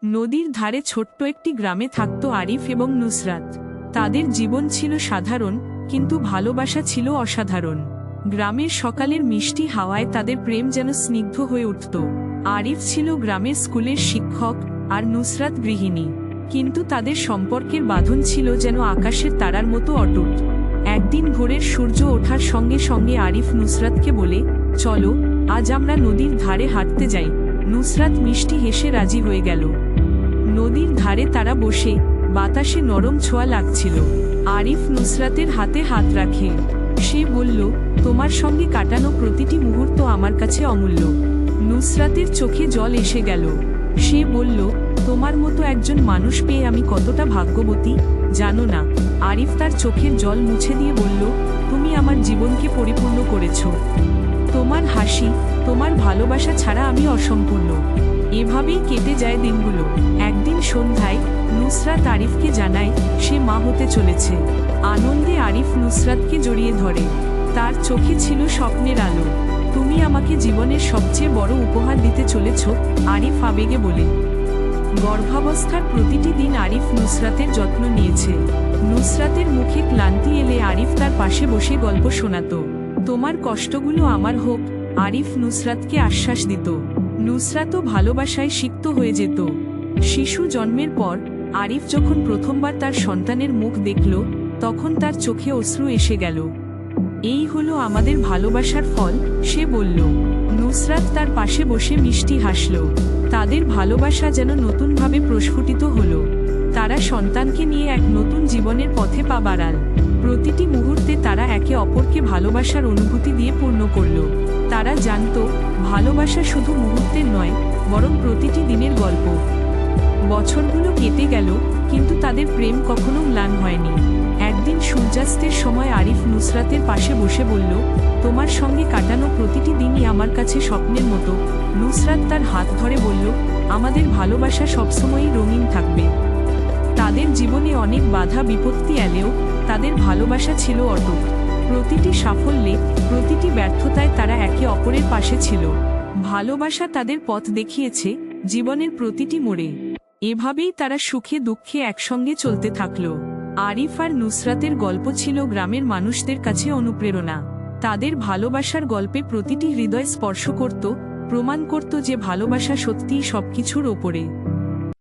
নদীর ধারে ছোট্ট একটি গ্রামে থাকত আরিফ এবং নুসরাত। তাদের জীবন ছিল সাধারণ, কিন্তু ভালোবাসা ছিল অসাধারণ। গ্রামের সকালের মিষ্টি হাওয়ায় তাদের প্রেম যেন স্নিগ্ধ হয়ে উঠত। আরিফ ছিল গ্রামের স্কুলের শিক্ষক, আর নুসরাত গৃহিণী। কিন্তু তাদের সম্পর্কের বাঁধন ছিল যেন আকাশের তারার মতো অটুট। একদিন ভোরের সূর্য ওঠার সঙ্গে সঙ্গে আরিফ নুসরাতকে বলে, চলো আজ আমরা নদীর ধারে হাঁটতে যাই। নুসরাত মিষ্টি হেসে রাজি হয়ে গেল। নদীর ধারে তারা বসে, বাতাসে নরম ছোঁয়া লাগছিল। আরিফ নুসরাতের হাতে হাত রাখে। সে বলল, তোমার সঙ্গে কাটানো প্রতিটি মুহূর্ত আমার কাছে অমূল্য। নুসরাতের চোখে জল এসে গেল। সে বলল, তোমার মতো একজন মানুষ পেয়ে আমি কতটা ভাগ্যবতী জানো না। আরিফ তার চোখের জল মুছে দিয়ে বলল, তুমি আমার জীবনকে পরিপূর্ণ করেছ। তোমার হাসি, তোমার ভালোবাসা ছাড়া আমি অসম্পূর্ণ। এভাবেই কেটে যায় দিনগুলো। একদিন সন্ধ্যায় নুসরাত আরিফকে জানায় সে মা হতে চলেছে। আনন্দে আরিফ নুসরাতকে জড়িয়ে ধরে। তার চোখে ছিল স্বপ্নের আলো। তুমি আমাকে জীবনের সবচেয়ে বড় উপহার দিতে চলেছ, আরিফ আবেগে বলে। গর্ভাবস্থার প্রতিটি দিন আরিফ নুসরাতের যত্ন নিয়েছে। নুসরাতের মুখে ক্লান্তি এলে আরিফ তার পাশে বসে গল্প শোনাত। তোমার কষ্টগুলো আমার হোক, আরিফ নুসরাতকে আশ্বাস দিত। নুসরাতও ভালোবাসায় সিক্ত হয়ে যেত। শিশু জন্মের পর আরিফ যখন প্রথমবার তার সন্তানের মুখ দেখল, তখন তার চোখে অশ্রু এসে গেল। এই হলো আমাদের ভালোবাসার ফল, সে বলল। নুসরাত তার পাশে বসে মিষ্টি হাসল। তাদের ভালোবাসা যেন নতুনভাবে প্রস্ফুটিত হলো। তারা সন্তানকে নিয়ে এক নতুন জীবনের পথে পা বাড়াল। প্রতিটি মুহূর্তে তারা একে অপরকে ভালোবাসার অনুভূতি দিয়ে পূর্ণ করল। তারা জানত, ভালোবাসা শুধু মুহূর্তের নয়, বরং প্রতিটি দিনের গল্প। বছরগুলো কেটে গেল, কিন্তু তাদের প্রেম কখনো ম্লান হয়নি। একদিন সূর্যাস্তের সময় আরিফ নুসরাতের পাশে বসে বলল, তোমার সঙ্গে কাটানো প্রতিটি দিনই আমার কাছে স্বপ্নের মতো। নুসরাত তার হাত ধরে বলল, আমাদের ভালোবাসা সবসময়ই রঙিন থাকবে। তাদের জীবনে অনেক বাধা বিপত্তি এলেও তাদের ভালোবাসা ছিল অটুট। প্রতিটি সাফল্যে, প্রতিটি ব্যর্থতায় তারা একে অপরের পাশে ছিল। ভালোবাসা তাদের পথ দেখিয়েছে জীবনের প্রতিটি মোড়ে। এভাবেই তারা সুখে দুঃখে একসঙ্গে চলতে থাকলো। আরিফ আর নুসরাতের গল্প ছিল গ্রামের মানুষদের কাছে অনুপ্রেরণা। তাদের ভালোবাসার গল্পে প্রতিটি হৃদয় স্পর্শ করত, প্রমাণ করত যে ভালোবাসা সত্যিই সবকিছুর ওপরে।